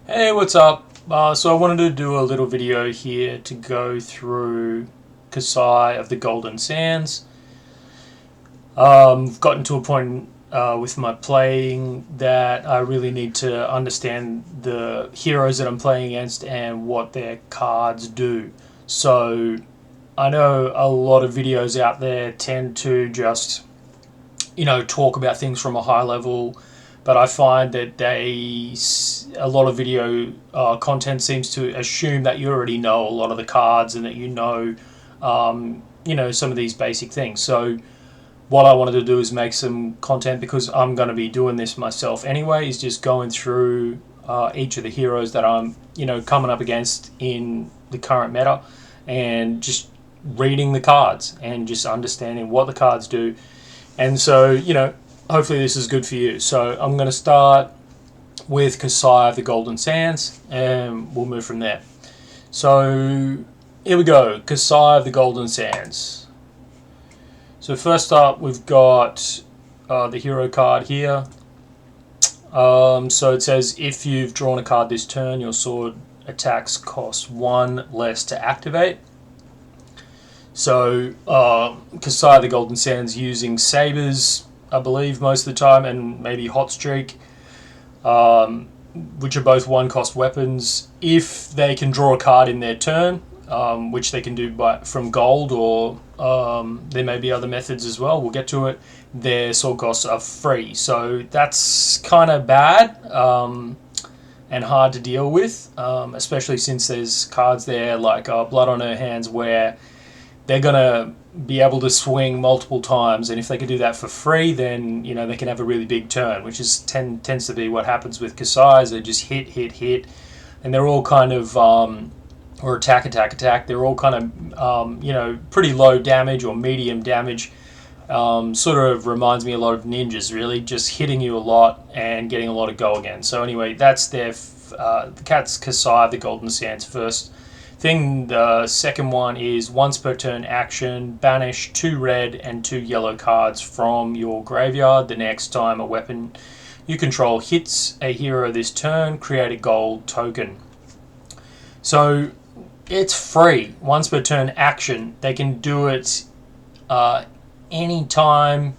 Hey, what's up? So I wanted to do a little video here to go through Kassai of the Golden Sands. I've gotten to a point with my playing that I really need to understand the heroes that I'm playing against and what their cards do. So I know a lot of videos out there tend to just, talk about things from a high level, but I find that a lot of video content seems to assume that you already know a lot of the cards and that some of these basic things. So what I wanted to do is make some content, because I'm going to be doing this myself anyway, is just going through each of the heroes that I'm coming up against in the current meta, and just reading the cards and just understanding what the cards do. And so, hopefully this is good for you. So I'm going to start with Kassai of the Golden Sands, and we'll move from there. So here we go, Kassai of the Golden Sands. So first up, we've got the hero card here. So it says, if you've drawn a card this turn, your sword attacks cost 1 less to activate. So Kassai of the Golden Sands using sabers, I believe, most of the time, and maybe Hot Streak, which are both 1-cost weapons. If they can draw a card in their turn, which they can do from gold, or there may be other methods as well, we'll get to it, their sword costs are free. So that's kind of bad and hard to deal with, especially since there's cards there like Blood on Her Hands, where they're going to be able to swing multiple times, and if they can do that for free, then they can have a really big turn, which tends to be what happens with Kassai. They just hit, and they're all kind of or attack. They're all kind of pretty low damage or medium damage. Sort of reminds me a lot of ninjas, really, just hitting you a lot and getting a lot of go again. So anyway, that's that's Kassai of the Golden Sands first thing. The second one is once per turn action, banish 2 red and 2 yellow cards from your graveyard. The next time a weapon you control hits a hero this turn, create a gold token. So it's free, once per turn action. They can do it anytime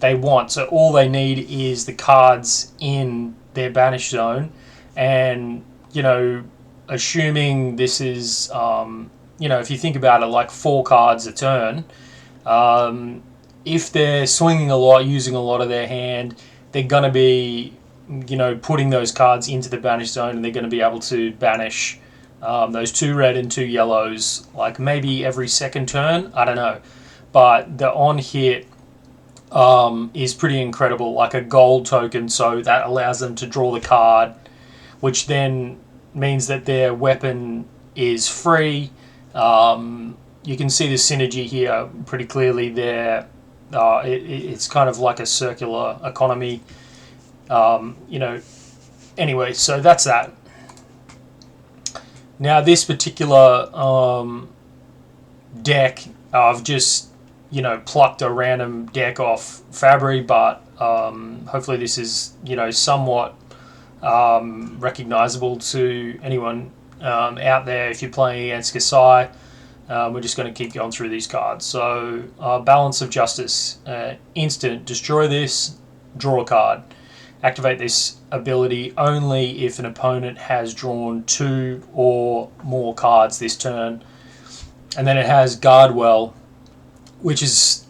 they want. So all they need is the cards in their banish zone, and assuming this is, if you think about it, like 4 cards a turn, if they're swinging a lot, using a lot of their hand, they're going to be, putting those cards into the banish zone, and they're going to be able to banish those 2 red and 2 yellows, like maybe every second turn. I don't know. But the on hit is pretty incredible, like a gold token, so that allows them to draw the card, which then means that their weapon is free. You can see the synergy here pretty clearly there. It's kind of like a circular economy. Anyway, so that's that. Now this particular deck, I've just plucked a random deck off Fabry, but hopefully this is somewhat recognizable to anyone out there if you're playing against Kassai. We're just going to keep going through these cards. So Balance of Justice, instant, destroy this, draw a card. Activate this ability only if an opponent has drawn 2 or more cards this turn. And then it has Guardwell, which is,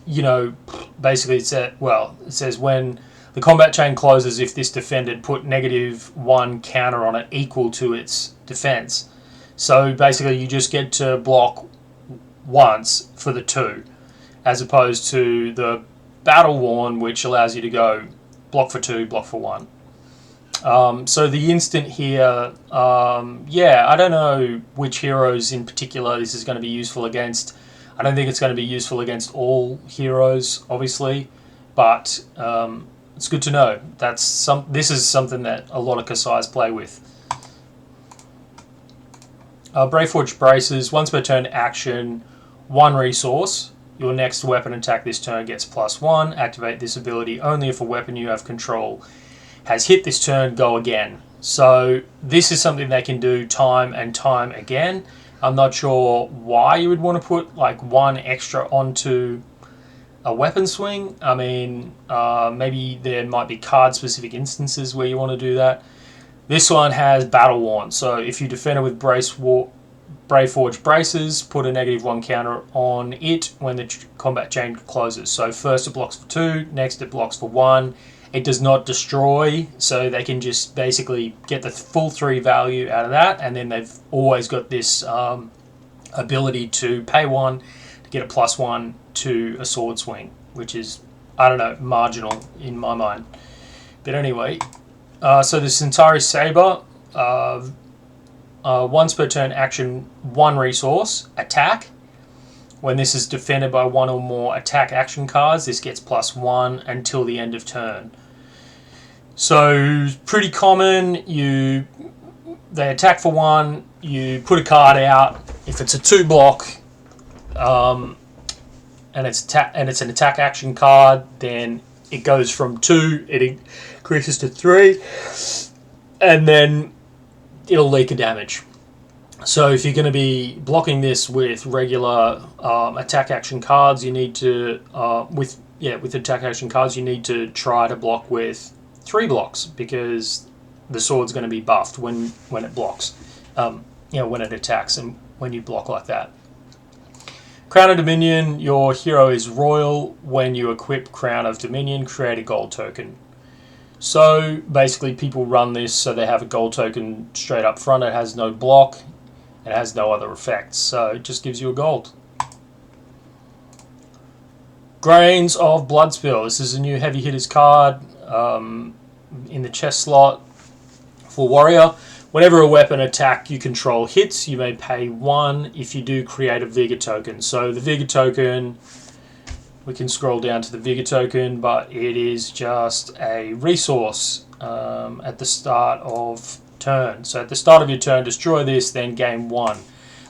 basically it says when the combat chain closes, if this defended, put -1 counter on it equal to its defense. So basically you just get to block once for the 2, as opposed to the Battle Worn, which allows you to go block for 2, block for 1. So the instant here, I don't know which heroes in particular this is going to be useful against. I don't think it's going to be useful against all heroes, obviously, but it's good to know. This is something that a lot of Kassais play with. Braveforged Braces, once per turn action, 1 resource. Your next weapon attack this turn gets +1. Activate this ability only if a weapon you have control has hit this turn, go again. So this is something they can do time and time again. I'm not sure why you would want to put like one extra onto a weapon swing. I mean, maybe there might be card-specific instances where you want to do that. This one has Battle Worn, so if you defend it with Brave Forge Braces, put a -1 counter on it when the combat chain closes. So first it blocks for 2, next it blocks for 1. It does not destroy, so they can just basically get the full 3 value out of that, and then they've always got this ability to pay 1 to get a +1 to a sword swing, which is, I don't know, marginal in my mind. But anyway, so the Centauri Saber, once per turn action, 1 resource, attack. When this is defended by 1 or more attack action cards, this gets +1 until the end of turn. So pretty common. They attack for 1. You put a card out. If it's a 2-block, and it's an attack action card, then it goes from 2. It increases to 3, and then it'll leak a damage. So if you're going to be blocking this with regular attack action cards, you need to with attack action cards you need to try to block with 3 blocks, because the sword's going to be buffed when it blocks, when it attacks and when you block like that. Crown of Dominion, your hero is royal. When you equip Crown of Dominion, create a gold token. So basically people run this so they have a gold token straight up front. It has no block. It has no other effects, so it just gives you a gold. Grains of Bloodspill. This is a new Heavy Hitters card in the chest slot for Warrior. Whenever a weapon attack you control hits, you may pay 1 if you do create a Vigor token. So the Vigor token, we can scroll down to the Vigor token, but it is just a resource at the start of turn. So at the start of your turn, destroy this, then gain 1.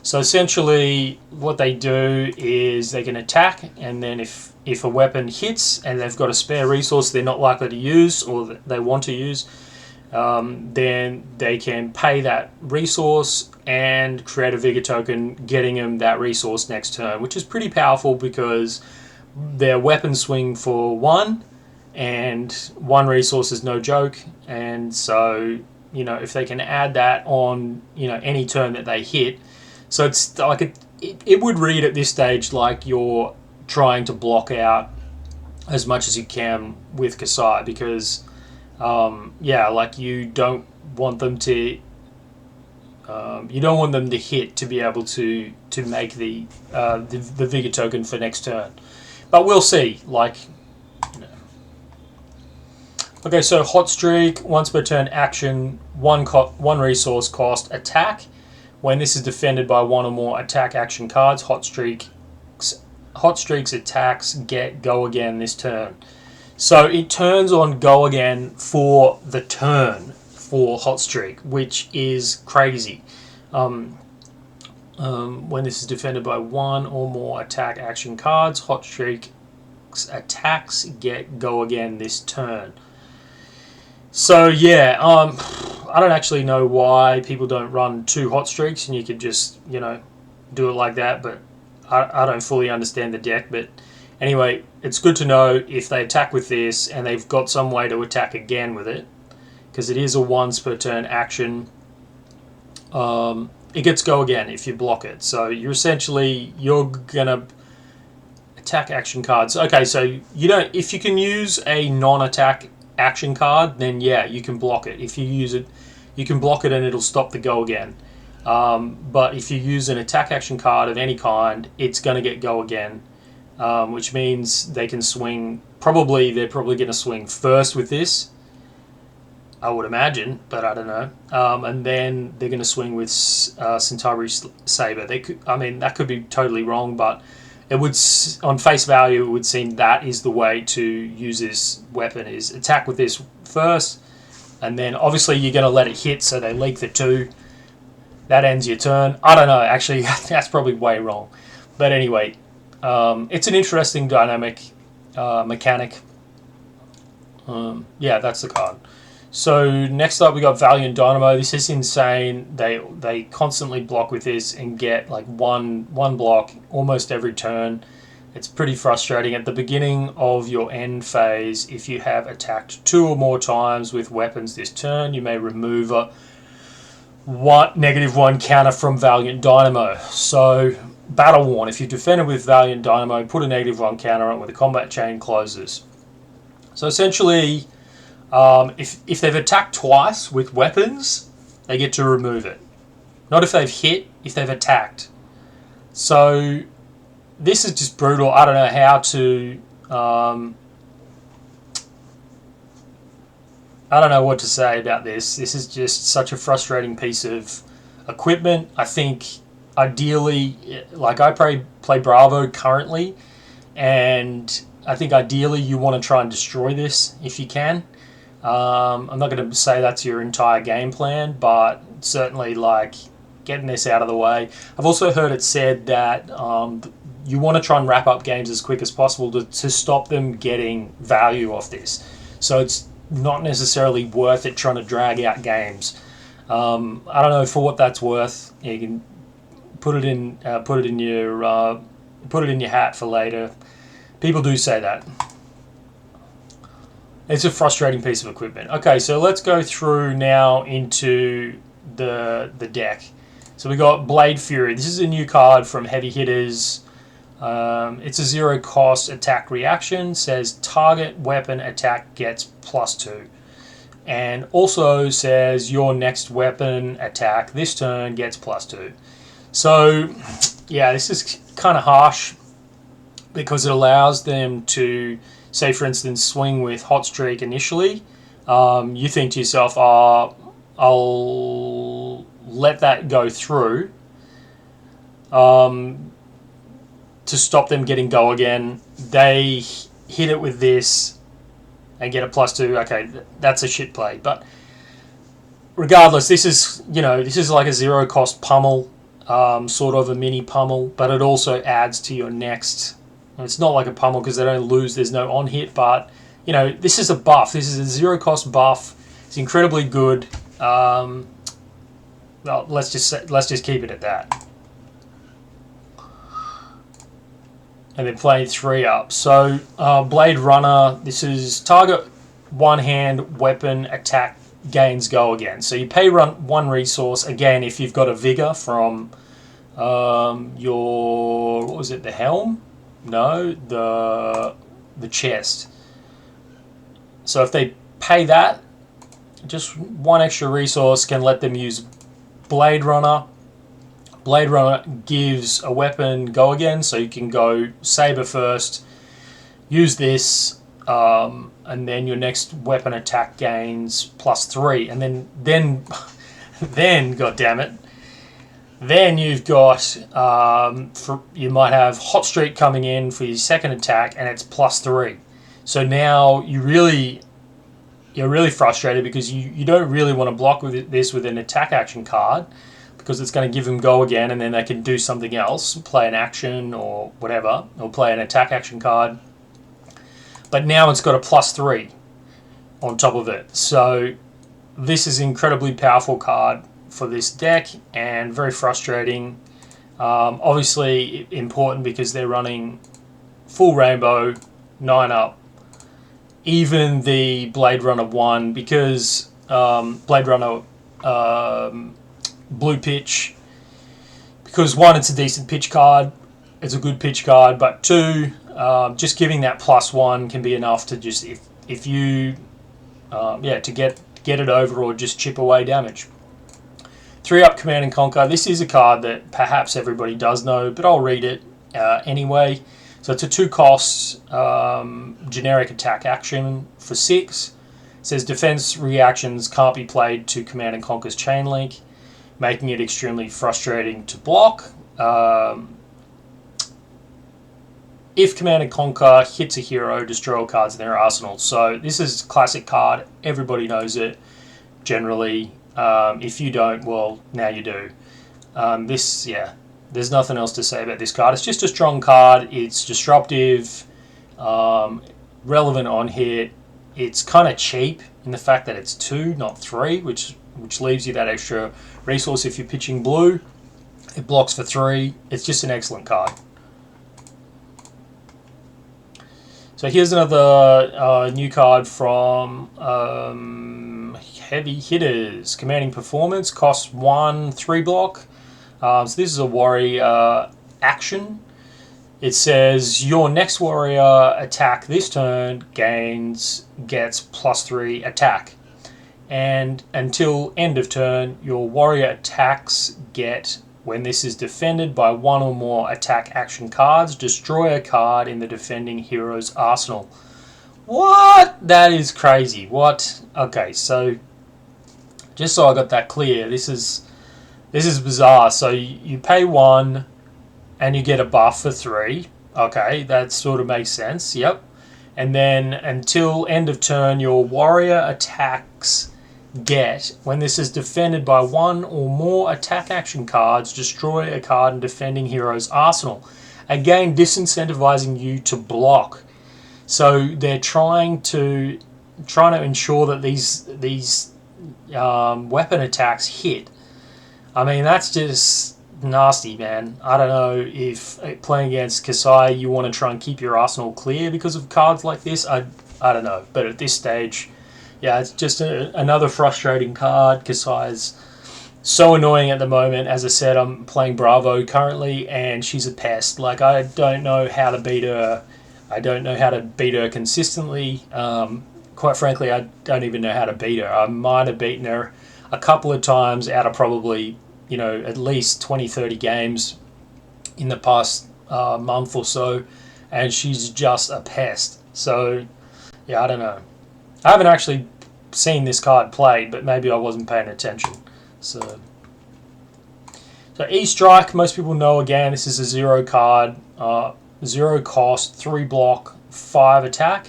So essentially what they do is they can attack, and then if a weapon hits and they've got a spare resource they're not likely to use or they want to use, then they can pay that resource and create a Vigor token, getting them that resource next turn, which is pretty powerful because their weapon swing for 1, and 1 resource is no joke. And so, if they can add that on, any turn that they hit, so it's like it would read at this stage like you're trying to block out as much as you can with Kassai, because like you don't want them to hit to be able to make the Vigor token for next turn. But we'll see. Okay, so Hot Streak, once per turn action, 1 resource cost, attack. When this is defended by 1 or more attack action cards, Hot Streak's attacks get go again this turn. So it turns on go again for the turn for Hot Streak, which is crazy. When this is defended by 1 or more attack action cards, Hot Streak's attacks get go again this turn. So yeah, I don't actually know why people don't run 2 Hot Streaks, and you could just do it like that, but I don't fully understand the deck. But anyway, it's good to know if they attack with this and they've got some way to attack again with it, because it is a once per turn action. It gets go again if you block it. So you're gonna attack action cards. Okay, so if you can use a non-attack action card, then yeah, you can block it. If you use it, you can block it and it'll stop the go again. But if you use an attack action card of any kind, it's going to get go again, which means they can swing. They're probably going to swing first with this, I would imagine, but I don't know. And then they're going to swing with Centauri Saber. That could be totally wrong, but it would, on face value, it would seem that is the way to use this weapon, is attack with this first, and then obviously you're going to let it hit, so they leak the 2. That ends your turn. I don't know, actually, that's probably way wrong. But anyway, it's an interesting dynamic mechanic. That's the card. So next up we got Valiant Dynamo. This is insane. They constantly block with this and get like one block almost every turn. It's pretty frustrating. At the beginning of your end phase, if you have attacked 2 or more times with weapons this turn, you may remove a -1 counter from Valiant Dynamo. So Battle Worn, if you defended with Valiant Dynamo, put a -1 counter on when the combat chain closes. So essentially, if they've attacked twice with weapons, they get to remove it. Not if they've hit, if they've attacked. So this is just brutal. I don't know how to... I don't know what to say about this. This is just such a frustrating piece of equipment. I think ideally, like I play Bravo currently, and I think ideally you want to try and destroy this if you can. I'm not going to say that's your entire game plan, but certainly like getting this out of the way. I've also heard it said that you want to try and wrap up games as quick as possible to stop them getting value off this. So it's not necessarily worth it trying to drag out games. I don't know for what that's worth. You can put it in your hat for later. People do say that. It's a frustrating piece of equipment. Okay, so let's go through now into the deck. So we got Blade Fury. This is a new card from Heavy Hitters. It's a 0 cost attack reaction. Says target weapon attack gets +2. And also says your next weapon attack this turn gets +2. So yeah, this is kind of harsh because it allows them to, say for instance, swing with Hot Streak initially. You think to yourself, I'll let that go through to stop them getting go again. They hit it with this and get a +2. Okay, that's a shit play. But regardless, this is like a 0 cost pummel, sort of a mini pummel, but it also adds to your next. It's not like a pummel because they don't lose. There's no on hit, but this is a buff. This is a 0 cost buff. It's incredibly good. Well, let's just keep it at that. And then play 3 up. So Blade Runner. This is target one-hand weapon attack gains go again. So you pay 1 resource again if you've got a vigor from your, what was it, the helm? No, the chest. So if they pay that, just 1 extra resource can let them use Blade Runner. Blade Runner gives a weapon go again, so you can go Saber first, use this, and then your next weapon attack gains +3, and then god damn it, then you've got you might have Hot Streak coming in for your second attack, and it's +3. So now you're really frustrated because you don't really want to block with this with an attack action card, because it's going to give them go again, and then they can do something else, play an action or whatever, or play an attack action card. But now it's got a +3 on top of it. So this is an incredibly powerful card for this deck and very frustrating. Obviously important because they're running full rainbow, 9 up. Even the Blade Runner 1, because Blade Runner blue pitch, because 1, it's a decent pitch card, it's a good pitch card, but 2, just giving that +1 can be enough to just, if you to get it over or just chip away damage. 3 up Command and Conquer. This is a card that perhaps everybody does know, but I'll read it anyway. So it's a 2 cost generic attack action for 6. It says defense reactions can't be played to Command and Conquer's Chain Link, making it extremely frustrating to block. If Command and Conquer hits a hero, destroy all cards in their arsenal. So this is a classic card. Everybody knows it, generally. If you don't, well, now you do. There's nothing else to say about this card. It's just a strong card. It's disruptive, relevant on hit. it's kind of cheap in the fact that it's 2, not 3, which leaves you that extra resource if you're pitching blue. It blocks for 3. It's just an excellent card. So here's another new card from Heavy Hitters. Commanding Performance, costs 1, 3 block. So this is a warrior action. It says your next warrior attack this turn gets +3 attack. And until end of turn, your warrior attacks get, when this is defended by 1 or more attack action cards, destroy a card in the defending hero's arsenal. What? That is crazy. What? Okay, so just so I got that clear, this is bizarre. So you pay 1 and you get a buff for 3. Okay, that sort of makes sense. Yep. And then until end of turn, your warrior attacks get, when this is defended by 1 or more attack action cards, destroy a card in defending hero's arsenal. Again, disincentivizing you to block. So they're trying to ensure that these weapon attacks hit. I mean, that's just nasty, man. I don't know if playing against Kassai you want to try and keep your arsenal clear because of cards like this. I don't know, but at this stage, yeah, it's just another frustrating card. Kassai's so annoying at the moment. As I said, I'm playing Bravo currently, and she's a pest. Like, I don't know how to beat her. I don't know how to beat her consistently. Quite frankly, I don't even know how to beat her. I might have beaten her a couple of times out of probably, at least 20, 30 games in the past month or so, and she's just a pest. So, yeah, I don't know. I haven't actually seen this card played, but maybe I wasn't paying attention. So E-Strike, most people know, again, this is a 0 card, 0 cost, 3 block, 5 attack.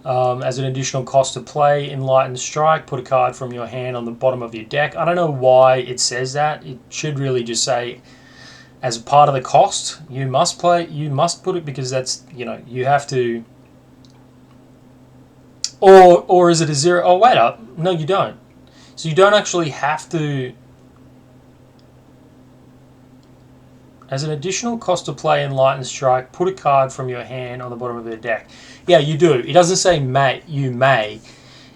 As an additional cost to play, Enlightened Strike, put a card from your hand on the bottom of your deck. I don't know why it says that. It should really just say, as a part of the cost, you must put it, because that's, you have to. Or is it a 0? Oh, wait up. No, you don't. So you don't actually have to. As an additional cost to play Enlightened Strike, put a card from your hand on the bottom of the deck. Yeah, you do. It doesn't say may. You may.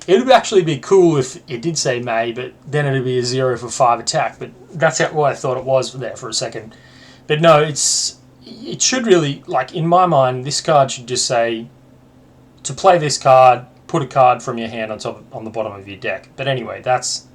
It would actually be cool if it did say may, but then it would be a 0 for 5 attack. But that's what I thought it was there for a second. But no, it should really, like, in my mind, this card should just say, to play this card, put a card from your hand on the bottom of your deck. But anyway,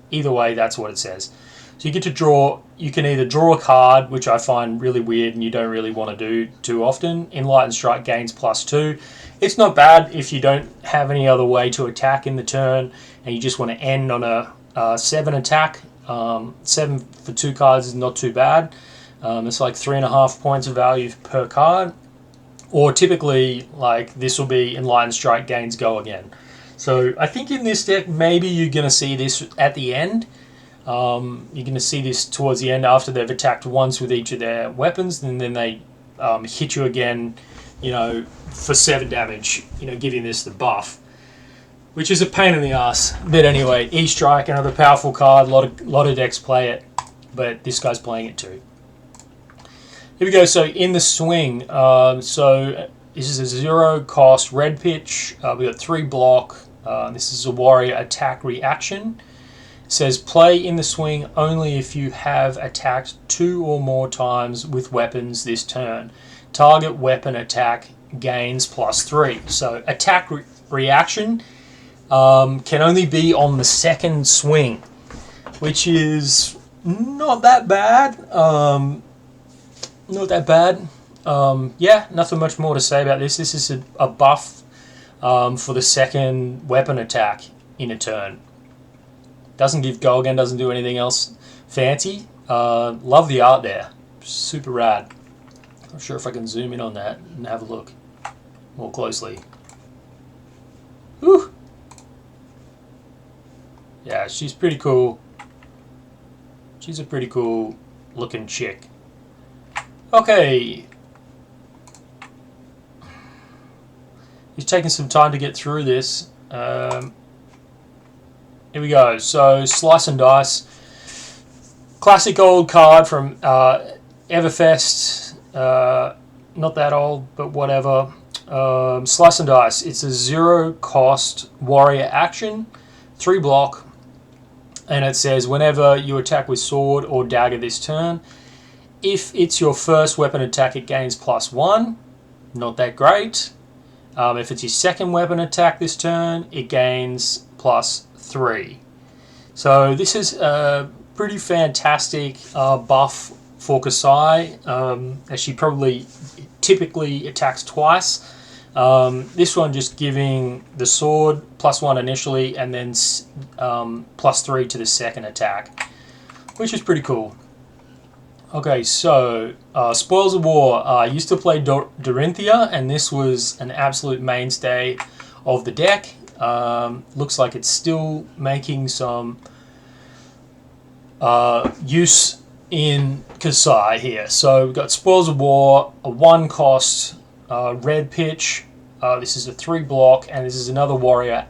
either way, that's what it says. So you get to draw. You can either draw a card, which I find really weird and you don't really want to do too often. Enlightened Strike gains +2. It's not bad if you don't have any other way to attack in the turn and you just want to end on a 7 attack. 7 for 2 cards is not too bad. It's like 3.5 points of value per card. Or typically, like, this will be Enlightened Strike gains go again. So I think in this deck, maybe you're going to see this at the end. You're going to see this towards the end after they've attacked once with each of their weapons, and then they hit you again, for 7 damage, giving this the buff, which is a pain in the ass. But anyway, E-Strike, another powerful card. A lot of decks play it, but this guy's playing it too. Here we go. So in the swing, so this is a 0 cost red pitch. We got 3 block. This is a warrior attack reaction. It says play in the swing only if you have attacked 2 or more times with weapons this turn. Target weapon attack gains +3. So attack reaction can only be on the second swing, which is not that bad. Not that bad. Yeah, nothing much more to say about this. This is a buff for the second weapon attack in a turn. Doesn't give go again, doesn't do anything else fancy. Love the art there. Super rad. Not sure if I can zoom in on that and have a look more closely. Whew. Yeah, she's pretty cool. She's a pretty cool looking chick. Okay. He's taking some time to get through this. Here we go. So Slice and Dice, classic old card from Everfest. Not that old, but whatever. Slice and Dice. It's a 0 cost warrior action, 3 block, and it says whenever you attack with sword or dagger this turn, if it's your first weapon attack, it gains +1. Not that great. If it's your second weapon attack this turn, it gains +3. So this is a pretty fantastic buff for Kassai, as she probably typically attacks twice. This one just giving the sword +1 initially and then +3 to the second attack, which is pretty cool. Okay, so Spoils of War. I used to play Dorinthia, and this was an absolute mainstay of the deck. Looks like it's still making some use in Kassai here. So we've got Spoils of War, a 1 cost red pitch. This is a 3 block, and this is another warrior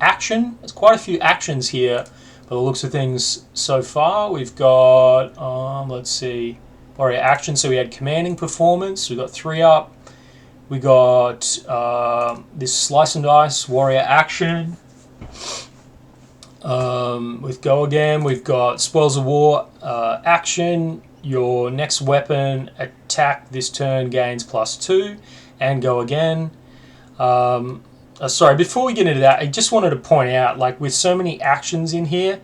action. There's quite a few actions here by the looks of things so far. We've got, let's see, warrior action. So we had commanding performance. We got 3 up. We got this Slice and Dice warrior action. With Go Again, we've got Spoils of War action. Your next weapon attack this turn gains +2, and Go Again. Sorry, before we get into that, I just wanted to point out, like with so many actions in here,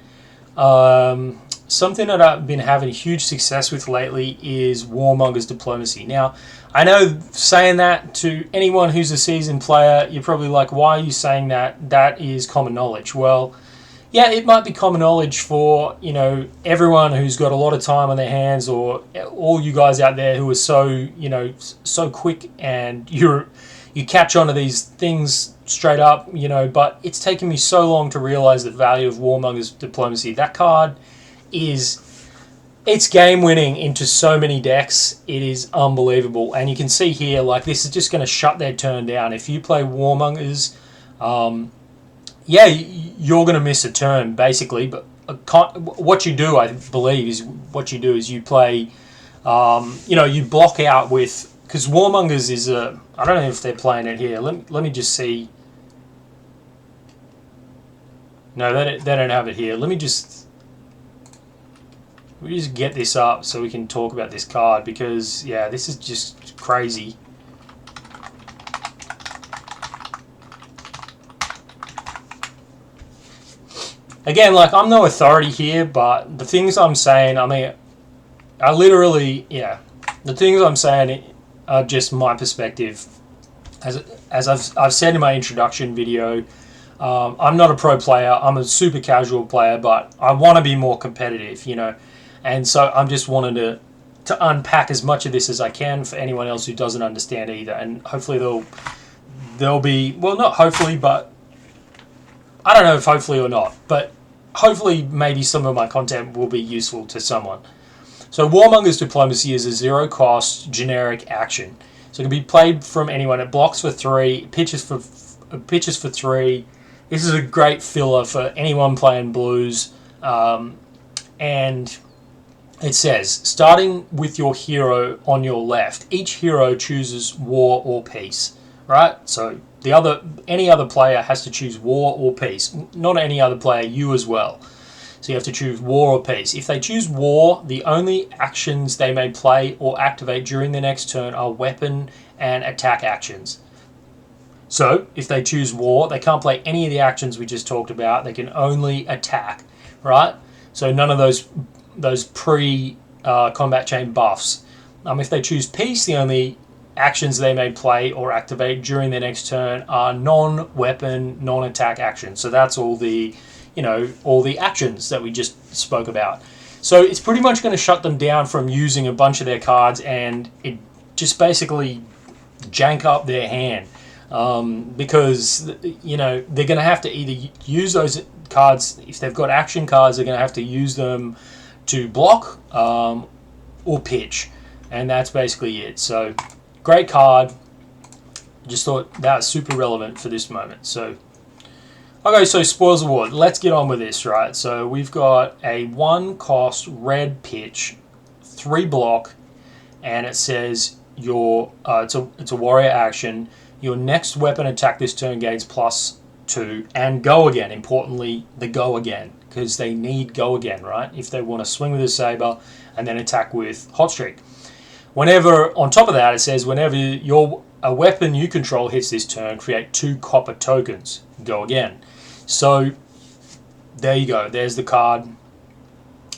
something that I've been having huge success with lately is Warmonger's Diplomacy. Now, I know saying that to anyone who's a seasoned player, you're probably like, why are you saying that? That is common knowledge. Well, yeah, it might be common knowledge for, you know, everyone who's got a lot of time on their hands, or all you guys out there who are so, you know, so quick and you catch on to these things straight up, you know, but it's taken me so long to realize the value of Warmonger's Diplomacy. That card it's game winning into so many decks. It is unbelievable. And you can see here, like, this is just going to shut their turn down. If you play Warmongers, yeah, you're going to miss a turn, basically. But what you do, I believe, is you play, you know, you block out with, because Warmongers is a, I don't know if they're playing it here. Let me just see. No, they don't have it here. Let me just get this up so we can talk about this card, because, yeah, this is just crazy. Again, like, I'm no authority here, but the things I'm saying, I mean, I literally, yeah, the things I'm saying are just my perspective. As I've said in my introduction video, I'm not a pro player. I'm a super casual player, but I want to be more competitive, you know. And so I'm just wanting to unpack as much of this as I can for anyone else who doesn't understand either. And hopefully they'll be, well, not hopefully, but I don't know if hopefully or not, but hopefully maybe some of my content will be useful to someone. So Warmonger's Diplomacy is a 0 cost generic action. So it can be played from anyone. It blocks for 3, pitches for 3. This is a great filler for anyone playing blues. And it says, starting with your hero on your left, each hero chooses war or peace, right? So any other player has to choose war or peace. Not any other player, you as well. So you have to choose war or peace. If they choose war, the only actions they may play or activate during the next turn are weapon and attack actions. So if they choose war, they can't play any of the actions we just talked about. They can only attack, right? So none of those pre-combat chain buffs. If they choose peace, the only actions they may play or activate during their next turn are non-weapon, non-attack actions. So that's all the, you know, all the actions that we just spoke about. So it's pretty much going to shut them down from using a bunch of their cards, and it just basically jank up their hand, because, you know, they're going to have to either use those cards. If they've got action cards, they're going to have to use them to block or pitch, and that's basically it. So great card. Just thought that was super relevant for this moment. So Okay, so Spoils of War. Let's get on with this, right? So we've got a 1-cost red pitch, 3 block, and it says it's a warrior action. Your next weapon attack this turn gains +2 and go again. Importantly, the go again, because they need go again, right? If they want to swing with a saber and then attack with hot streak. Whenever, on top of that, it says whenever a weapon you control hits this turn, create 2 copper tokens. Go again. So there you go. There's the card.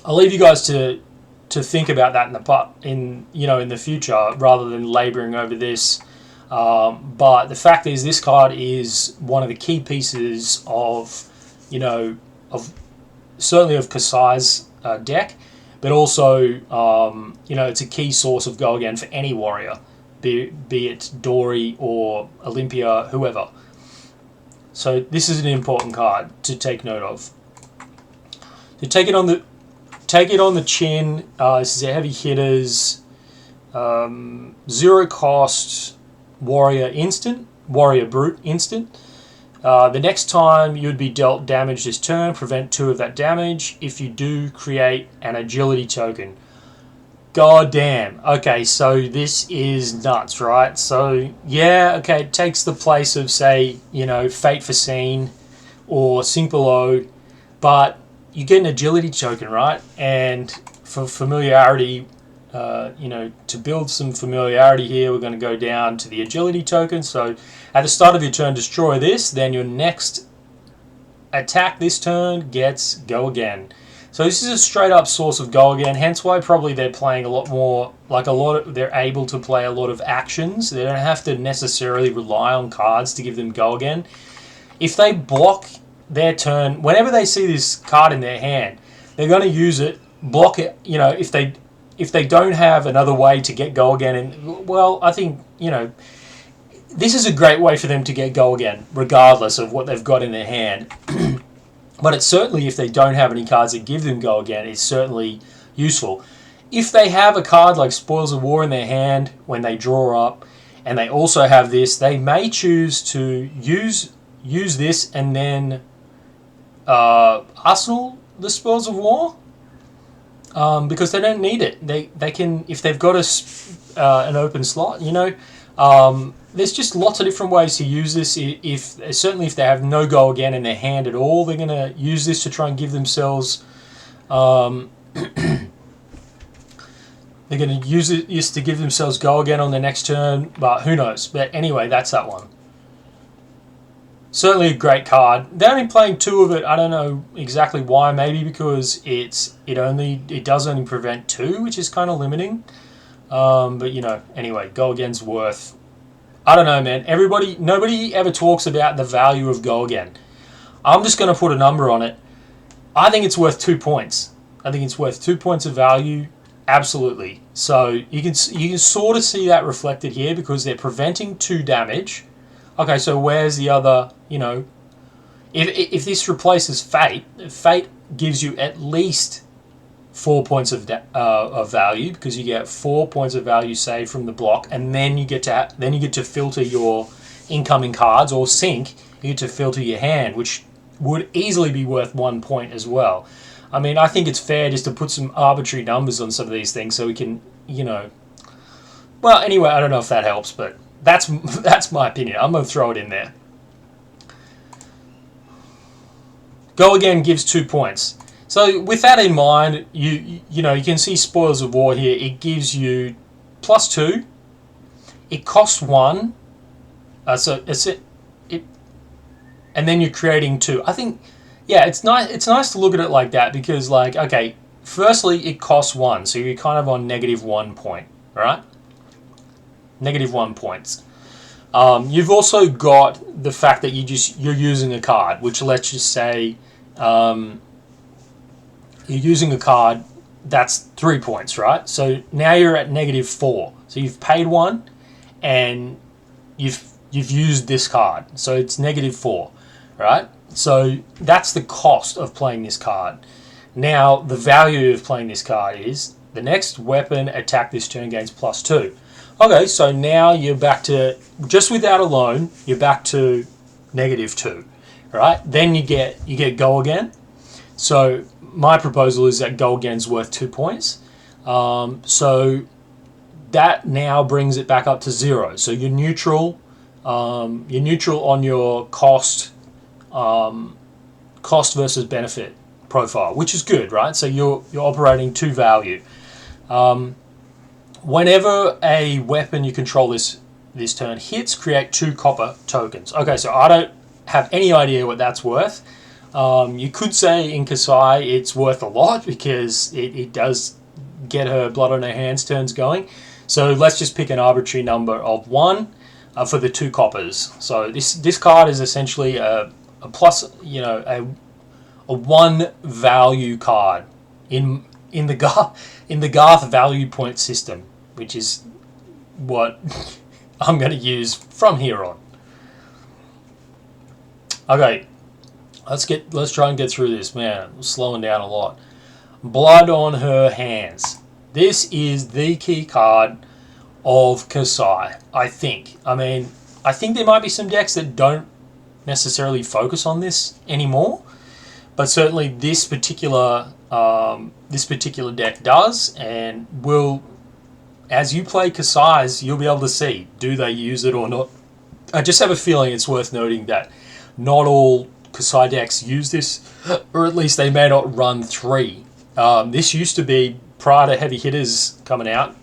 I'll leave you guys to think about that in the future rather than labouring over this. But the fact is, this card is one of the key pieces of certainly of Kassai's deck, but also it's a key source of go again for any warrior, be it Dory or Olympia, whoever. So this is an important card to take note of. To take it on the chin. This is a heavy hitters, 0 cost warrior brute instant. The next time you'd be dealt damage this turn, prevent 2 of that damage. If you do, create an agility token. God damn. Okay, so this is nuts, right? So, yeah, okay, it takes the place of, say, Fate Foreseen or Sink Below, but you get an agility token, right? And for familiarity, to build some familiarity here, we're going to go down to the agility token. So, at the start of your turn, destroy this, then your next attack this turn gets go again. So this is a straight up source of go again, hence why probably they're playing a lot more, they're able to play a lot of actions. They don't have to necessarily rely on cards to give them go again. If they block their turn, whenever they see this card in their hand, they're going to use it, block it, if they don't have another way to get go again. And, well, I think, this is a great way for them to get go again, regardless of what they've got in their hand. But it's certainly, if they don't have any cards that give them go again, it's certainly useful. If they have a card like Spoils of War in their hand when they draw up, and they also have this, they may choose to use this and then arsenal the Spoils of War, because they don't need it. They can, if they've got an open slot, there's just lots of different ways to use this. Certainly if they have no go again in their hand at all, they're going to use this to try and give themselves. They're going to use this to give themselves go again on the next turn, but who knows? But anyway, that's that one. Certainly a great card. They're only playing 2 of it. I don't know exactly why. Maybe because it does only prevent 2, which is kind of limiting. But anyway, go again's worth. I don't know, man. Nobody ever talks about the value of go again. I'm just going to put a number on it. I think it's worth 2 points. I think it's worth 2 points of value, absolutely. So you can sort of see that reflected here because they're preventing 2 damage. Okay, so where's the other? If this replaces Fate gives you at least 4 points of value, because you get 4 points of value saved from the block, and then you get to filter your incoming cards, or sync. You get to filter your hand, which would easily be worth 1 point as well. I mean, I think it's fair just to put some arbitrary numbers on some of these things so we can, Well, anyway, I don't know if that helps, but that's my opinion. I'm going to throw it in there. Go again gives 2 points. So with that in mind, you can see Spoils of War here. It gives you +2. It costs 1. So it's it, and then you're creating 2. I think, yeah, it's nice. It's nice to look at it like that because, okay, firstly it costs 1, so you're kind of on -1 point, right? -1 points. You've also got the fact that you're using a card, which let's just say. You're using a card, that's 3 points, right? So now you're at -4. So you've paid 1, and you've used this card. So it's -4, right? So that's the cost of playing this card. Now the value of playing this card is the next weapon attack this turn gains +2. Okay, so now you're back to, just with that alone, you're back to -2, right? Then you get go again. So my proposal is that go again's worth 2 points. So that now brings it back up to 0. So you're neutral. You're neutral on your cost versus benefit profile, which is good, right? So you're operating to value. Whenever a weapon you control this turn hits, create 2 copper tokens. Okay, so I don't have any idea what that's worth. You could say in Kassai it's worth a lot because it does get her blood on her hands turns going. So let's just pick an arbitrary number of 1 for the 2 coppers. So this card is essentially a plus, a 1 value card in the Garth value point system, which is what I'm going to use from here on. Okay, let's try and get through this. Man, I'm slowing down a lot. Blood on her hands. This is the key card of Kassai, I think. I mean, I think there might be some decks that don't necessarily focus on this anymore, but certainly this particular deck does, and will, as you play Kassai's, you'll be able to see, do they use it or not. I just have a feeling it's worth noting that not all Kassai decks use this, or at least they may not run 3. This used to be, prior to heavy hitters coming out,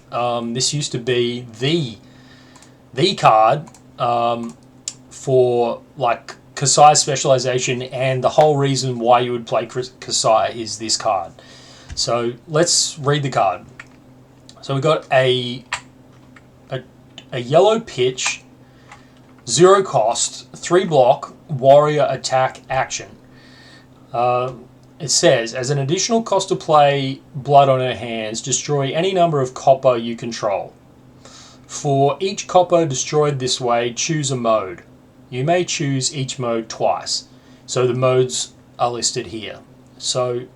this used to be the card for like Kassai specialization, and the whole reason why you would play Kassai is this card. So let's read the card. So we got a yellow pitch, 0 cost, 3 block, warrior attack action. It says, as an additional cost to play blood on her hands, destroy any number of copper you control. For each copper destroyed this way, choose a mode. You may choose each mode twice. So the modes are listed here. So it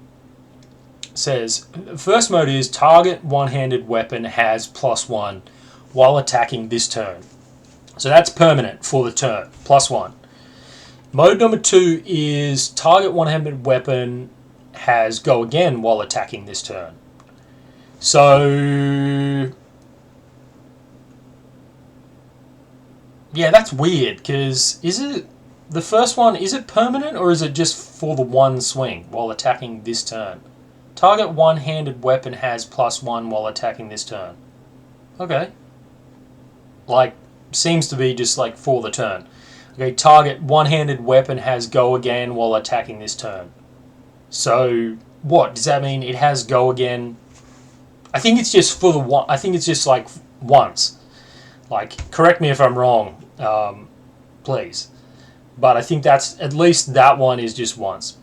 says, first mode is target one-handed weapon has +1 while attacking this turn. So that's permanent for the turn, +1. Mode number 2 is target one-handed weapon has go again while attacking this turn. So yeah, that's weird, because is it the first one, is it permanent or is it just for the 1 swing while attacking this turn? Target one-handed weapon has +1 while attacking this turn. Okay. Like, seems to be just like for the turn. Okay, target one-handed weapon has go again while attacking this turn. So what does that mean? It has go again. I think it's just for the one. I think it's just like once. Like, correct me if I'm wrong, please. But I think that's, at least that one is just once.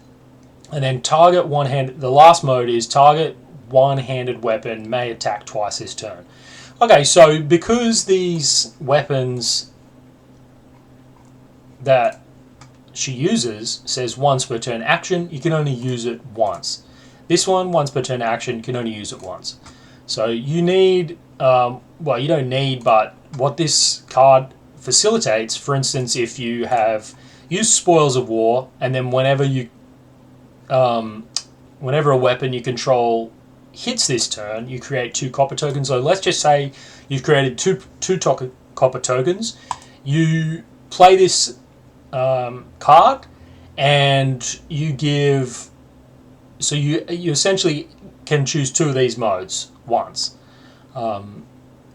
And then target one-handed. The last mode is target one-handed weapon may attack twice this turn. Okay, so because these weapons that she uses says once per turn action, you can only use it once. This one, once per turn action, you can only use it once. So you need, well, you don't need, but what this card facilitates, for instance, if you have used Spoils of War, and then whenever a weapon you control hits this turn, you create 2 copper tokens. So let's just say you've created two copper tokens. You play this card, and you give, so you essentially can choose 2 of these modes once.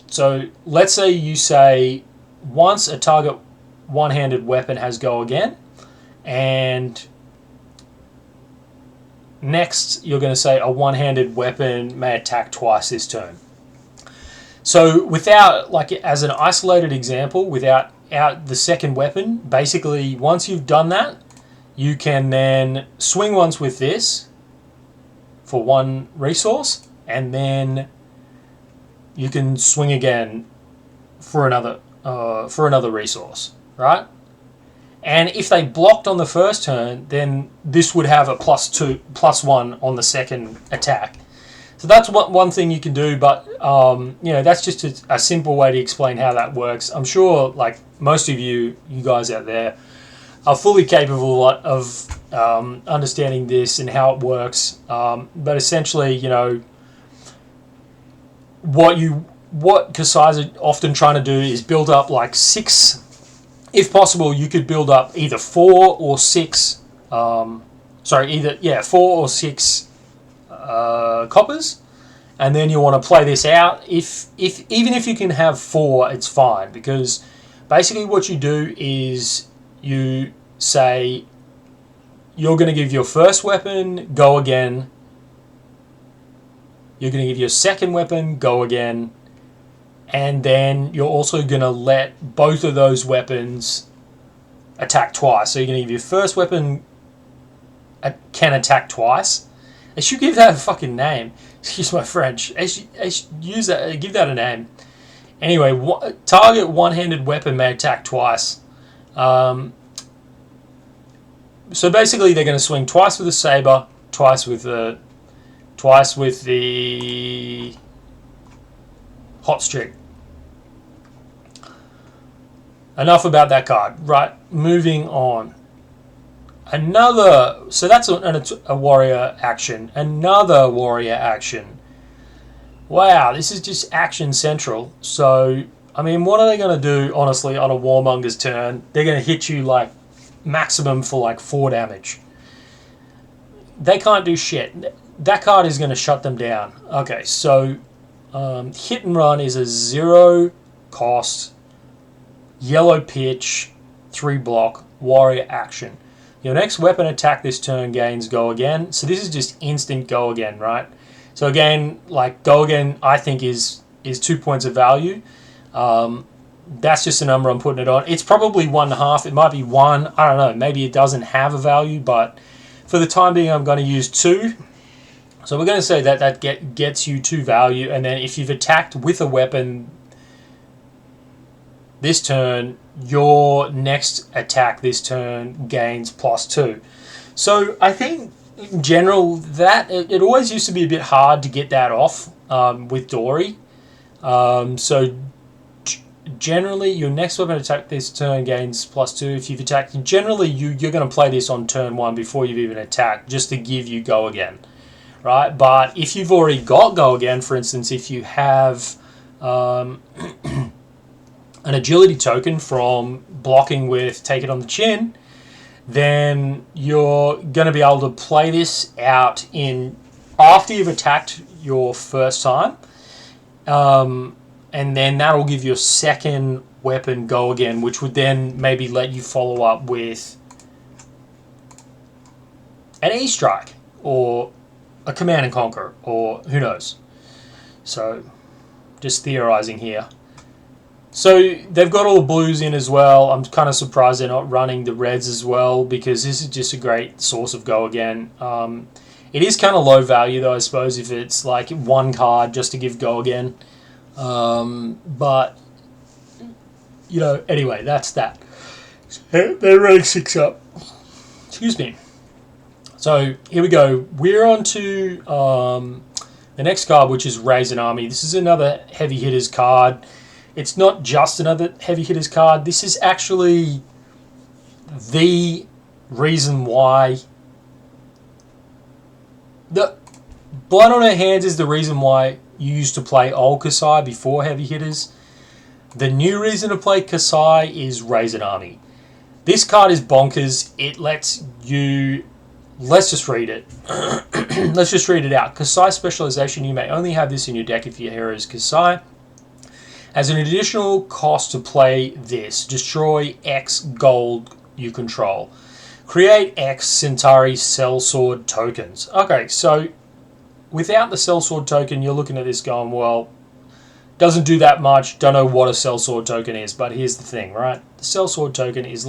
So let's say you say once a target one-handed weapon has go again, and next you're going to say a one-handed weapon may attack twice this turn. So without, like, as an isolated example, without the second weapon, basically once you've done that, you can then swing once with this for 1 resource, and then you can swing again for another resource, right? And if they blocked on the first turn, then this would have a +1 on the second attack. So that's one thing you can do, but that's just a simple way to explain how that works. I'm sure, like most of you guys out there, are fully capable of understanding this and how it works. But essentially, you know, what Kassai's are often trying to do is build up like 6. If possible, you could build up either 4 or 6. 4 or 6 coppers, and then you want to play this out. Even if you can have 4, it's fine, because basically what you do is you say you're going to give your first weapon, go again. You're going to give your second weapon, go again. And then you're also going to let both of those weapons attack twice. So you're going to give your first weapon can attack twice. They should give that a fucking name. Excuse my French. They should use that. Give that a name. Anyway, target one-handed weapon may attack twice. So basically, they're going to swing twice with the saber, twice with the hot streak. Enough about that card. Right, moving on. So that's a warrior action. Another warrior action. Wow, this is just action central. So, I mean, what are they going to do, honestly, on a Warmonger's turn? They're going to hit you, like, maximum for, like, 4 damage. They can't do shit. That card is going to shut them down. Okay, so hit and run is a 0 cost, yellow pitch, 3 block, warrior action. Your next weapon attack this turn gains go again. So this is just instant go again, right? So again, like go again, I think is 2 points of value. That's just a number I'm putting it on. It's probably 1.5. It might be 1. I don't know. Maybe it doesn't have a value, but for the time being, I'm going to use 2. So we're going to say that gets you 2 value, and then if you've attacked with a weapon this turn, your next attack this turn gains +2. So I think in general that it always used to be a bit hard to get that off with Dory. So generally your next weapon attack this turn gains +2 if you've attacked. Generally you're going to play this on turn 1 before you've even attacked, just to give you go again, right? But if you've already got go again, for instance, if you have an agility token from blocking with take it on the chin, then you're going to be able to play this out in after you've attacked your first time, and then that will give your second weapon go again, which would then maybe let you follow up with an E-strike or a command and conquer, or who knows. So just theorizing here. So they've got all the blues in as well. I'm kind of surprised they're not running the reds as well, because this is just a great source of go again. It is kind of low value though, I suppose, if it's like 1 card just to give go again. But, you know, anyway, that's that. They're running 6 up. Excuse me. So here we go. We're on to the next card, which is Raise an Army. This is another heavy hitters card. It's not just another heavy hitters card. This is actually the reason why the Blood on Our Hands is the reason why you used to play old Kassai before heavy hitters. The new reason to play Kassai is Raise an Army. This card is bonkers. It lets you... Let's just read it. Let's just read it out. Kassai specialization. You may only have this in your deck if your hero is Kassai. As an additional cost to play this, destroy X gold you control. Create X Centauri Sellsword tokens. Okay, so without the Sellsword token, you're looking at this going, well, doesn't do that much. Don't know what a Sellsword token is, but here's the thing, right? The Sellsword token is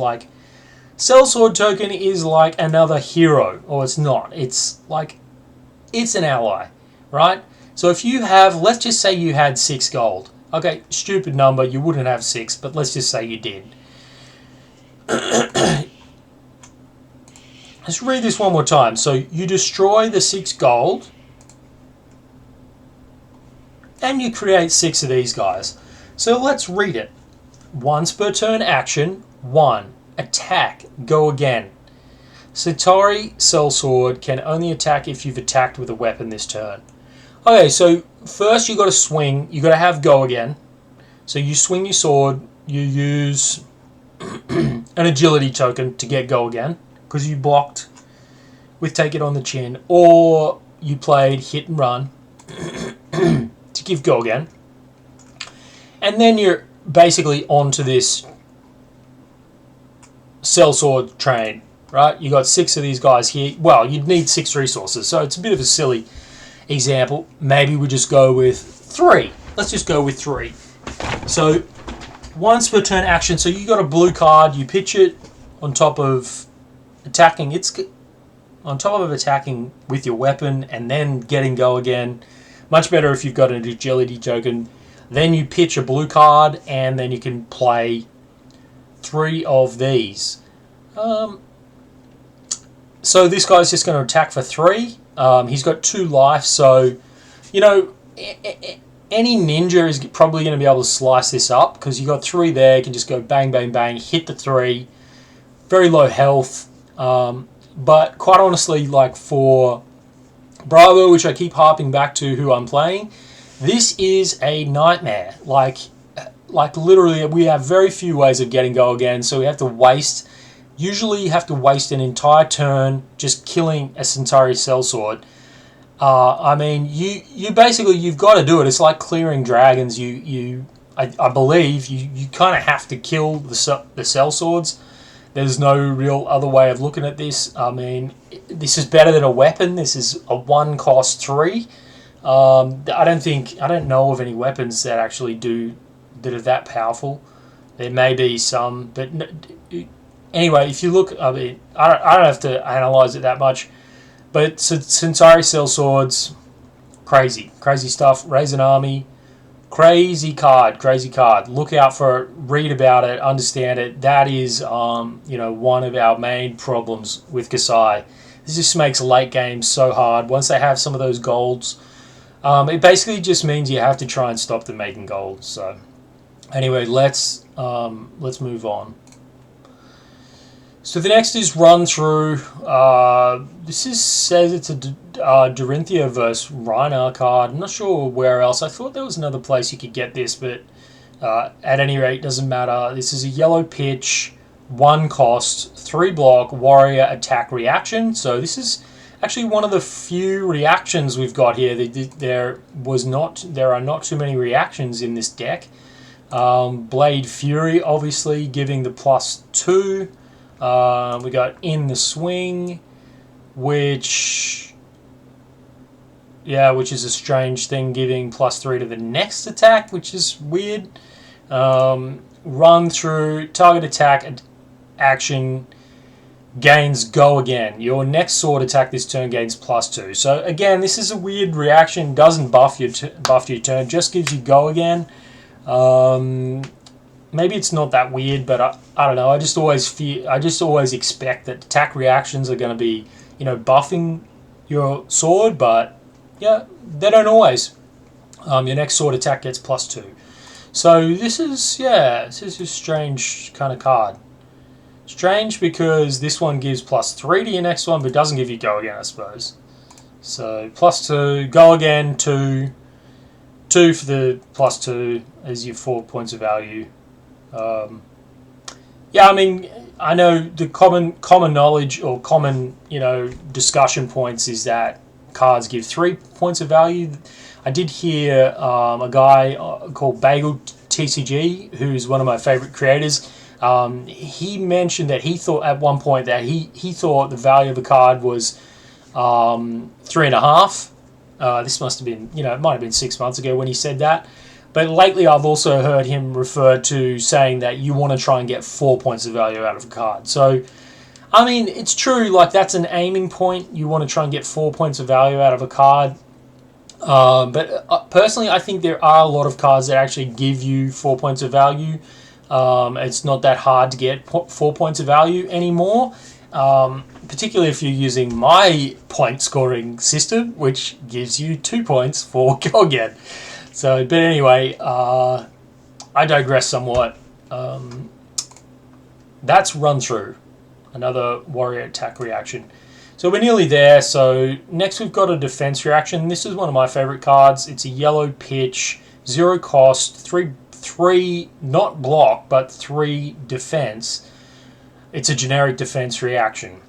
like another hero, or it's not. It's like, it's an ally, right? So if you have, let's just say you had 6 gold. Okay, stupid number, you wouldn't have 6, but let's just say you did. Let's read this one more time. So you destroy the 6 gold, and you create 6 of these guys. So let's read it. Once per turn action, 1. attack, go again. Centauri Sellsword can only attack if you've attacked with a weapon this turn. Okay, so first you got to swing. You got to have go again. So you swing your sword. You use an agility token to get go again because you blocked with take it on the chin, or you played hit and run to give go again. And then you're basically onto this sellsword train, right? You got 6 of these guys here. Well, you'd need 6 resources, so it's a bit of a silly example. Maybe we just go with 3. Let's just go with 3. So once per turn action. So you got a blue card. You pitch it on top of attacking. It's on top of attacking with your weapon and then getting go again. Much better if you've got an agility token. Then you pitch a blue card and then you can play 3 of these. So this guy's just going to attack for 3. He's got 2 life, so you know any ninja is probably going to be able to slice this up because you got 3 there. You can just go bang, bang, bang, hit the 3. Very low health, but quite honestly, like for Bravo, which I keep harping back to, who I'm playing, this is a nightmare. Like literally, we have very few ways of getting go again, so we have to waste. Usually, you have to waste an entire turn just killing a Centauri Sellsword. I mean, you basically you've got to do it. It's like clearing dragons. I believe you kind of have to kill the sellswords. There's no real other way of looking at this. I mean, this is better than a weapon. This is a 1 cost 3. I don't know of any weapons that actually that are that powerful. There may be some, but anyway, if you look, I mean, I don't have to analyze it that much. But Centauri Sellswords, crazy stuff. Raise an army, crazy card. Look out for it, read about it, understand it. That is, one of our main problems with Kassai. This just makes late games so hard. Once they have some of those golds, it basically just means you have to try and stop them making gold. So, anyway, let's move on. So the next is run through. Says it's a Dorinthia versus Reiner card. I'm not sure where else. I thought there was another place you could get this, but at any rate, doesn't matter. This is a yellow pitch, 1 cost, 3 block, warrior attack reaction. So this is actually one of the few reactions we've got here. There are not too many reactions in this deck. Blade Fury, obviously, giving the +2. We got In the Swing, which is a strange thing, giving +3 to the next attack, which is weird. Run through, target attack, action, gains go again. Your next sword attack this turn gains +2. So again, this is a weird reaction. Doesn't buff your turn, just gives you go again. Maybe it's not that weird, but I don't know. I just always expect that attack reactions are going to be, buffing your sword, but yeah, they don't always. Your next sword attack gets +2. So this is a strange kind of card. Strange because this one gives +3 to your next one, but doesn't give you go again, I suppose. So +2, go again, 2 for the +2 as your 4 points of value. I mean, I know the common knowledge or common discussion points is that cards give 3 points of value. I did hear a guy called Bagel TCG, who's one of my favorite creators. He mentioned that he thought at one point that he thought the value of a card was 3.5. This must have been, it might have been 6 months ago when he said that. But lately I've also heard him refer to saying that you want to try and get 4 points of value out of a card. So, I mean, it's true, like that's an aiming point. You want to try and get 4 points of value out of a card. But personally, I think there are a lot of cards that actually give you 4 points of value. It's not that hard to get 4 points of value anymore. Particularly if you're using my point scoring system, which gives you 2 points for go again. So, but anyway, I digress somewhat. That's run through. Another warrior attack reaction. So we're nearly there. So next we've got a defense reaction. This is one of my favorite cards. It's a yellow pitch, 0 cost, 3 not block, but 3 defense. It's a generic defense reaction,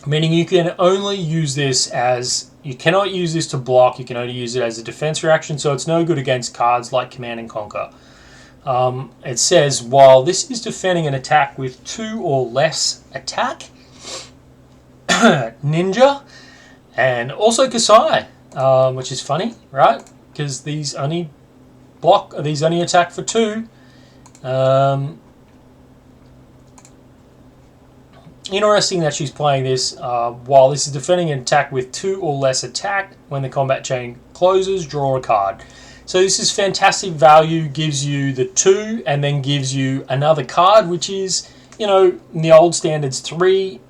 meaning you can only use this as, you cannot use this to block, you can only use it as a defense reaction, so it's no good against cards like Command and Conquer. It says, while this is defending an attack with 2 or less attack, Ninja, and also Kassai, which is funny, right? Because these only attack for 2. Interesting that she's playing this. While this is defending an attack with 2 or less attack, when the combat chain closes, draw a card. So this is fantastic value, gives you the 2 and then gives you another card, which is, you know, in the old standards 3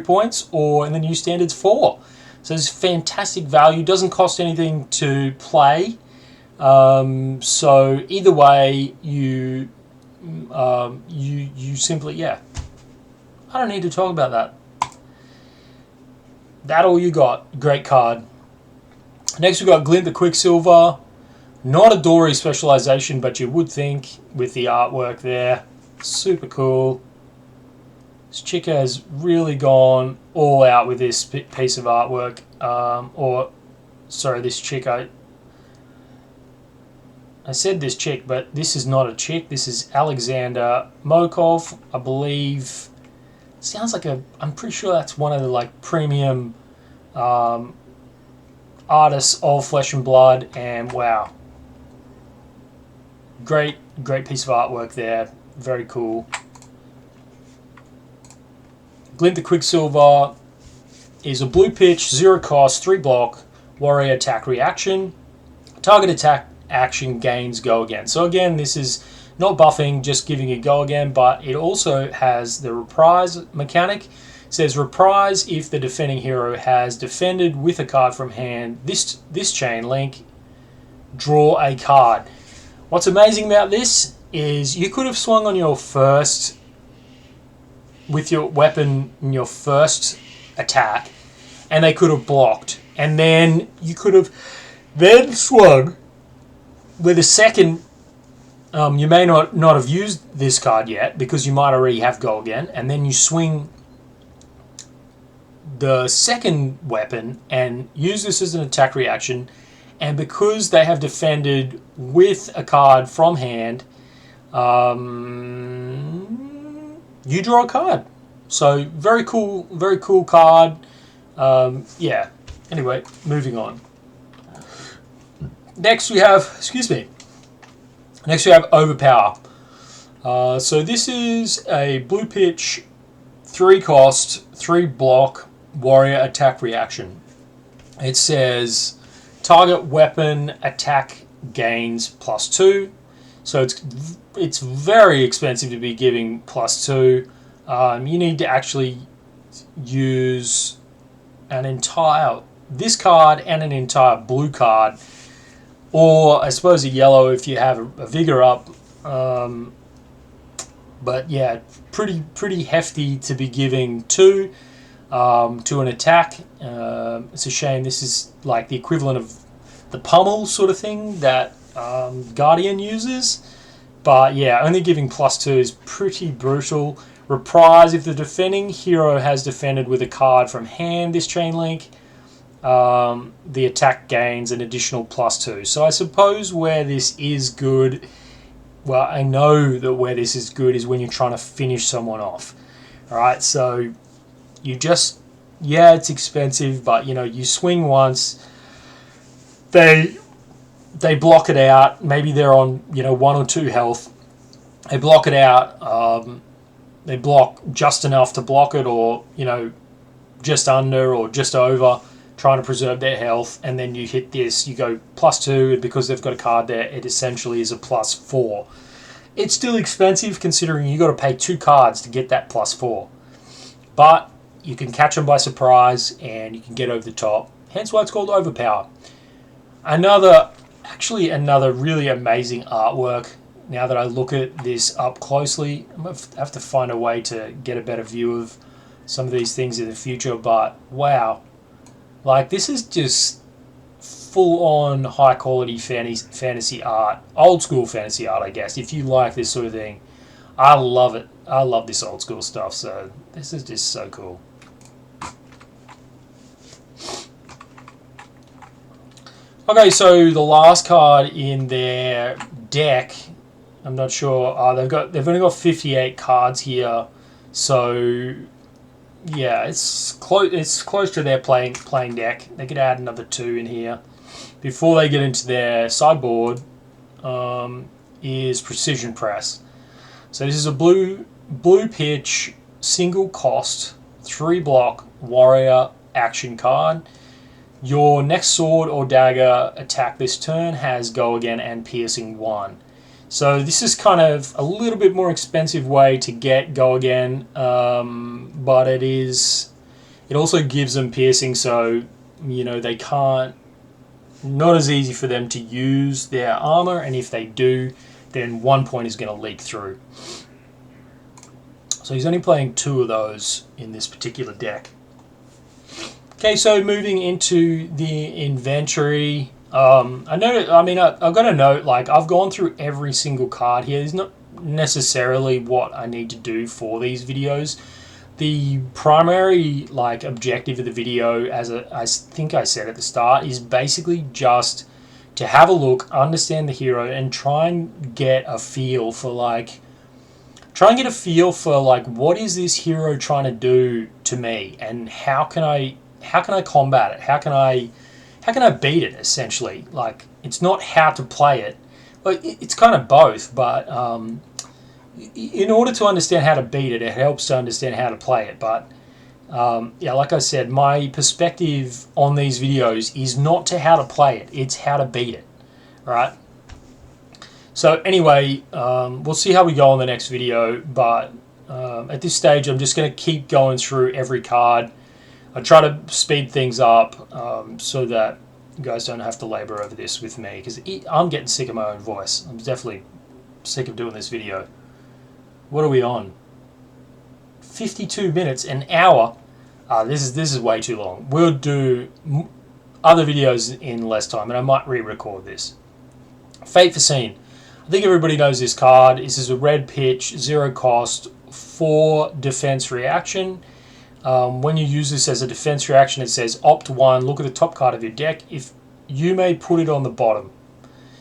points, or in the new standards 4. So it's fantastic value, doesn't cost anything to play. So either way, you simply, yeah. I don't need to talk about that. That all you got. Great card. Next we've got Glint the Quicksilver. Not a Dory specialization, but you would think with the artwork there. Super cool. This chick has really gone all out with this piece of artwork. This chick. I said this chick, but this is not a chick. This is Alexander Mokov, I believe. Sounds like I'm pretty sure that's one of the like premium artists of Flesh and Blood, and wow, great piece of artwork there, very cool. Glint the Quicksilver is a blue pitch, 0 cost, 3 block, warrior attack reaction. Target attack action gains go again. So again, this is not buffing, just giving it go again, but it also has the reprise mechanic. It says reprise if the defending hero has defended with a card from hand. This chain link, draw a card. What's amazing about this is you could have swung on your first, with your weapon in your first attack, and they could have blocked. And then you could have then swung with a second. You may not have used this card yet because you might already have go again, and then you swing the second weapon and use this as an attack reaction, and because they have defended with a card from hand, you draw a card. So very cool card. Yeah. Anyway, moving on. Next we have, Overpower. So this is a blue pitch, 3 cost, 3 block, warrior attack reaction. It says target weapon attack gains +2. So it's very expensive to be giving +2. You need to actually use this card and an entire blue card, or I suppose a yellow if you have a vigor up. But yeah, pretty hefty to be giving 2 to an attack. It's a shame this is like the equivalent of the pummel sort of thing that Guardian uses. But yeah, only giving +2 is pretty brutal. Reprise if the defending hero has defended with a card from hand, this chain link. The attack gains an additional +2. So I suppose where this is good, well, I know that where this is good is when you're trying to finish someone off. Alright, so you just, yeah, it's expensive, but you know, you swing once, they block it out, maybe they're on, 1 or 2 health, they block it out, they block just enough to block it, or, just under or just over, trying to preserve their health, and then you hit this, you go +2, and because they've got a card there, it essentially is a +4. It's still expensive considering you got to pay 2 cards to get that +4, but you can catch them by surprise and you can get over the top. Hence why it's called Overpower. Another really amazing artwork. now that I look at this up closely. I'm going to have to find a way to get a better view of some of these things in the future, but wow. Like, this is just full-on high-quality fantasy art. Old school fantasy art, I guess. If you like this sort of thing, I love it. I love this old school stuff, so this is just so cool. Okay, so the last card in their deck, I'm not sure. They've only got 58 cards here, so yeah, it's close. It's close to their playing deck. They could add another 2 in here before they get into their sideboard. Is Precision Press. So this is a blue pitch, single cost, 3 block warrior action card. Your next sword or dagger attack this turn has go again and piercing 1. So this is kind of a little bit more expensive way to get go again, but it also gives them piercing, so you know they can't. Not as easy for them to use their armor, and if they do, then 1 point is going to leak through. So he's only playing 2 of those in this particular deck. Okay, so moving into the inventory, I've got a note, like, I've gone through every single card here. It's not necessarily what I need to do for these videos. The primary, like, objective of the video, as I think I said at the start, is basically just to have a look, understand the hero, and try and get a feel for, like, what is this hero trying to do to me, and how can I combat it? How can I beat it, essentially? Like, it's not how to play it. Like, it's kind of both, but in order to understand how to beat it, it helps to understand how to play it. But yeah, like I said, my perspective on these videos is not to how to play it, it's how to beat it, right? So anyway, we'll see how we go on the next video, but at this stage I'm just going to keep going through every card. I try to speed things up so that you guys don't have to labor over this with me, because I'm getting sick of my own voice. I'm definitely sick of doing this video. What are we on? 52 minutes, an hour. This is way too long. We'll do other videos in less time, and I might re-record this. Fate Foreseen. I think everybody knows this card. This is a red pitch, 0 cost, 4 defense reaction. When you use this as a defense reaction, it says opt 1, look at the top card of your deck. If you may put it on the bottom.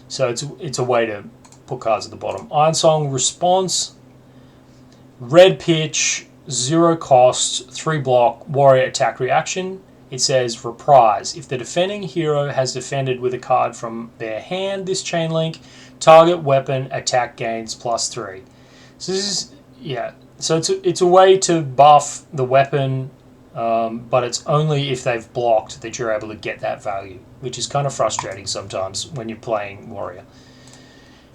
So it's a way to put cards at the bottom. Iron Song Response, red pitch, 0 cost, 3 block, warrior attack reaction. It says reprise. If the defending hero has defended with a card from their hand, this chain link, target weapon attack gains +3. So this is, yeah. So it's a way to buff the weapon, but it's only if they've blocked that you're able to get that value, which is kind of frustrating sometimes when you're playing warrior.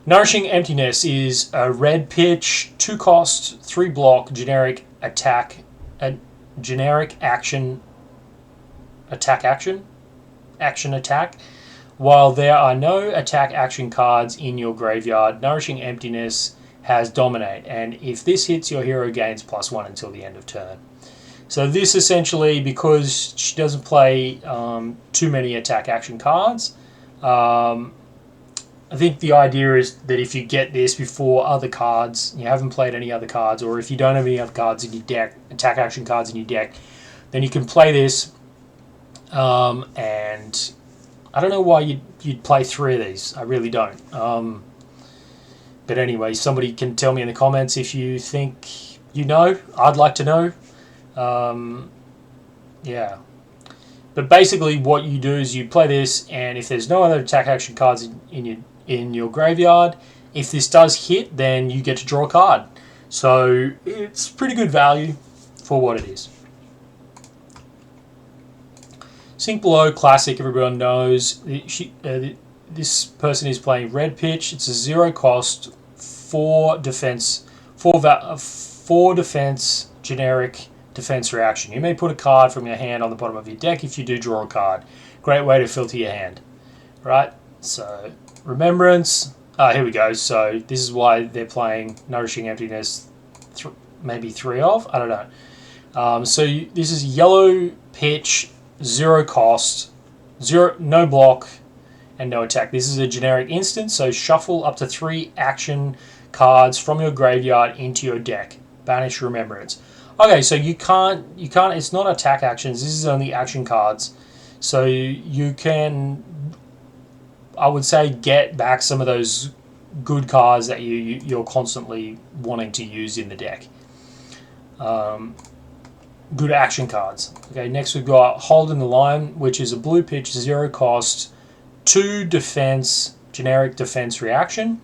Nourishing Emptiness is a red pitch, 2 cost, 3 block, generic attack, generic action attack. While there are no attack action cards in your graveyard, Nourishing Emptiness has Dominate, and if this hits, your hero gains +1 until the end of turn. So this essentially, because she doesn't play too many attack action cards, I think the idea is that if you get this before other cards, you haven't played any other cards, or if you don't have any other cards in your deck, attack action cards in your deck, then you can play this, and I don't know why you'd play 3 of these. I really don't. But anyway, somebody can tell me in the comments if you think you know. I'd like to know. Yeah. But basically what you do is you play this, and if there's no other attack action cards in your graveyard, if this does hit, then you get to draw a card. So it's pretty good value for what it is. Sink Below, classic, everyone knows. This person is playing red pitch. It's a 0 cost, 4 defense, 4 defense, generic defense reaction. You may put a card from your hand on the bottom of your deck if you do draw a card. Great way to filter your hand, right? So Remembrance, Here we go. So this is why they're playing Nourishing Emptiness, maybe 3 of? I don't know. This is yellow pitch, 0 cost, 0, no block, and no attack. This is a generic instance, so shuffle up to 3 action cards from your graveyard into your deck. Banish Remembrance. Okay, so you can't, it's not attack actions, this is only action cards. So you can, I would say, get back some of those good cards that you're constantly wanting to use in the deck. Good action cards. Okay, next we've got Hold in the Line, which is a blue pitch, 0 cost, 2 defense, generic defense reaction.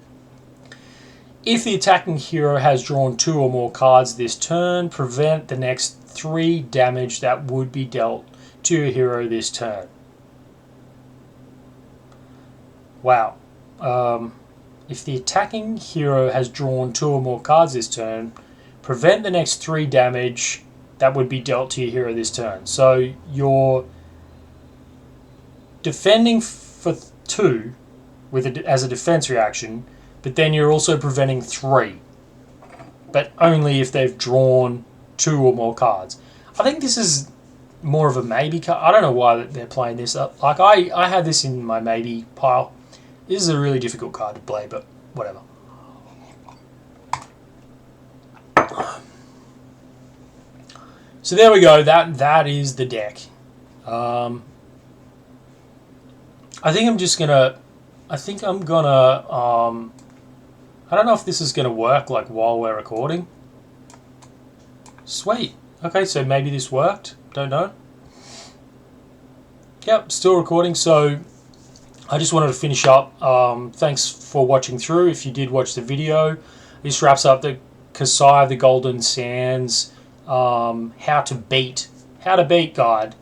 If the attacking hero has drawn 2 or more cards this turn, prevent the next 3 damage that would be dealt to your hero this turn. Wow. If the attacking hero has drawn 2 or more cards this turn, prevent the next 3 damage that would be dealt to your hero this turn. So you're defending for 2 as a defense reaction, but then you're also preventing 3. But only if they've drawn 2 or more cards. I think this is more of a maybe card. I don't know why they're playing this up. Like, I had this in my maybe pile. This is a really difficult card to play, but whatever. So there we go. That is the deck. I think I'm gonna. I don't know if this is gonna work like while we're recording. Sweet. Okay, so maybe this worked. Don't know. Yep, still recording. So I just wanted to finish up. Thanks for watching through. If you did watch the video, this wraps up the Kassai, the Golden Sands, how to beat guide.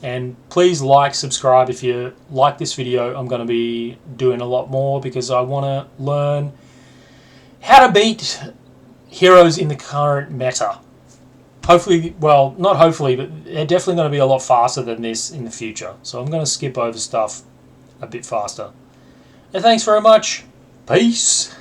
And please like, subscribe if you like this video. I'm going to be doing a lot more because I want to learn how to beat heroes in the current meta. Hopefully, well, not hopefully, but they're definitely going to be a lot faster than this in the future. So I'm going to skip over stuff a bit faster. And thanks very much. Peace.